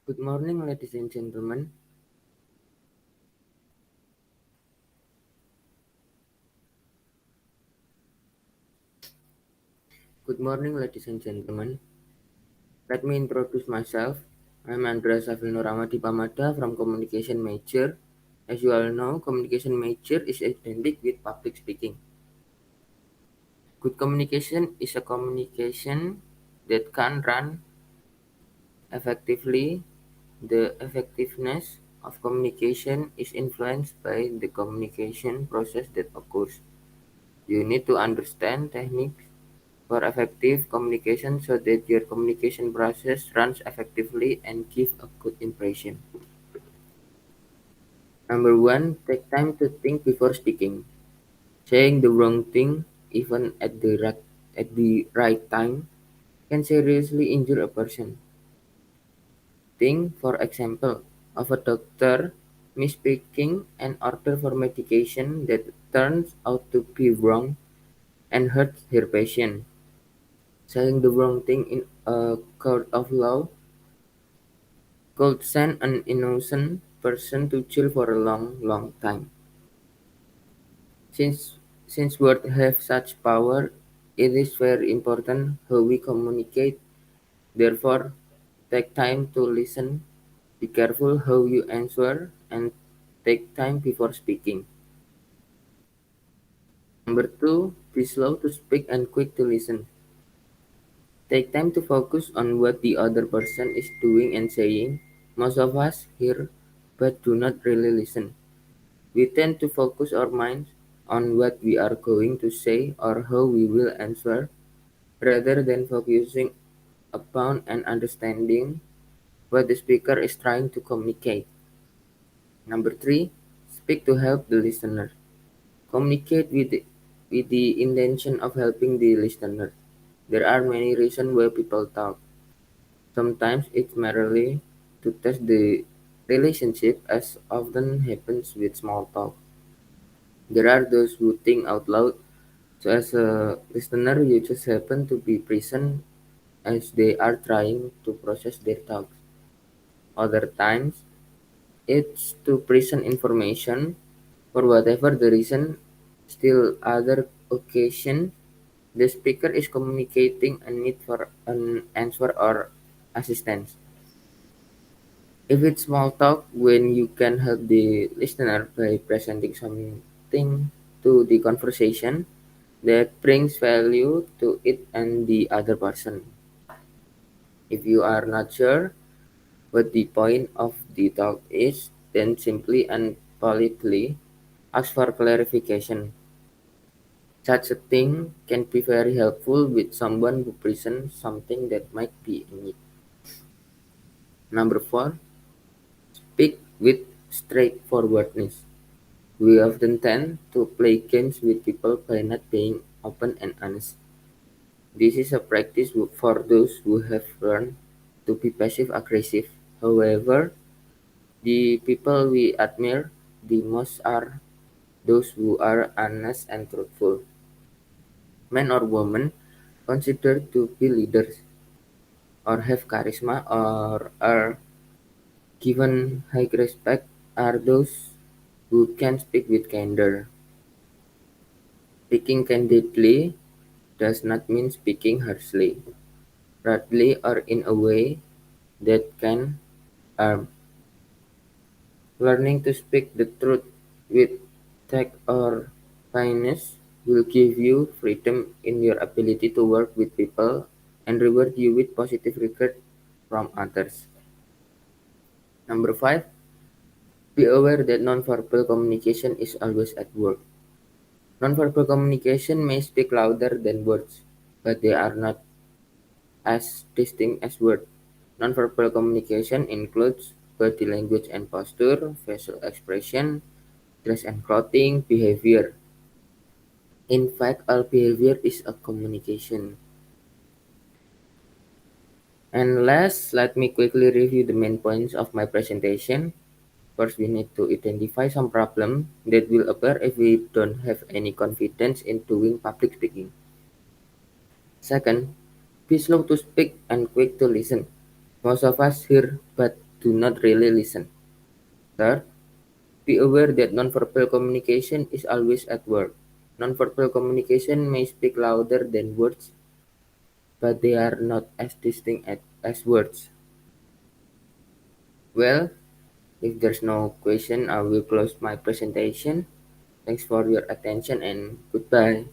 Good morning, ladies and gentlemen. Good morning, ladies and gentlemen. Let me introduce myself. I'm Andreas Safilno Ramadi Pamada from Communication Major. As you all know, Communication Major is identical with public speaking. Good communication is a communication that can run effectively. The effectiveness of communication is influenced by the communication process that occurs. You need to understand techniques for effective communication so that your communication process runs effectively and give a good impression. Number one, take time to think before speaking. Saying the wrong thing, even at the right time, can seriously injure a person. Think, for example, of a doctor misspeaking an order for medication that turns out to be wrong and hurts her patient. Saying the wrong thing in a court of law could send an innocent person to jail for a long, long time. Since since words have such power, it is very important how we communicate. Therefore, take time to listen, be careful how you answer, and take time before speaking. Number two, be slow to speak and quick to listen. Take time to focus on what the other person is doing and saying. Most of us hear but do not really listen. We tend to focus our minds on what we are going to say or how we will answer, rather than focusing upon and understanding what the speaker is trying to communicate. Number three, speak to help the listener. Communicate with the intention of helping the listener. There are many reasons why people talk. Sometimes it's merely to test the relationship, as often happens with small talk. There are those who think out loud. So as a listener, you just happen to be present as they are trying to process their thoughts. Other times, it's to present information for whatever the reason. Still, other occasion, the speaker is communicating a need for an answer or assistance. If it's small talk, when you can help the listener by presenting something to the conversation that brings value to it and the other person. If you are not sure what the point of the talk is, then simply and politely ask for clarification. Such a thing can be very helpful with someone who presents something that might be a need. Number four, speak with straightforwardness. We often tend to play games with people by not being open and honest. This is a practice for those who have learned to be passive aggressive. However, the people we admire the most are those who are honest and truthful. Men or women considered to be leaders or have charisma or are given high respect are those who can speak with candor. Speaking candidly does not mean speaking harshly, rudely, or in a way that can harm. Learning to speak the truth with tact or kindness will give you freedom in your ability to work with people and reward you with positive regard from others. Number five, be aware that nonverbal communication is always at work. Nonverbal communication may speak louder than words, but they are not as distinct as words. Nonverbal communication includes body language and posture, facial expression, dress and clothing, behavior. In fact, all behavior is a communication. And last, let me quickly review the main points of my presentation. First, we need to identify some problem that will appear if we don't have any confidence in doing public speaking. Second, be slow to speak and quick to listen. Most of us hear but do not really listen. Third, be aware that nonverbal communication is always at work. Nonverbal communication may speak louder than words, but they are not as distinct as words. Well, if there's no question, I will close my presentation. Thanks for your attention and goodbye.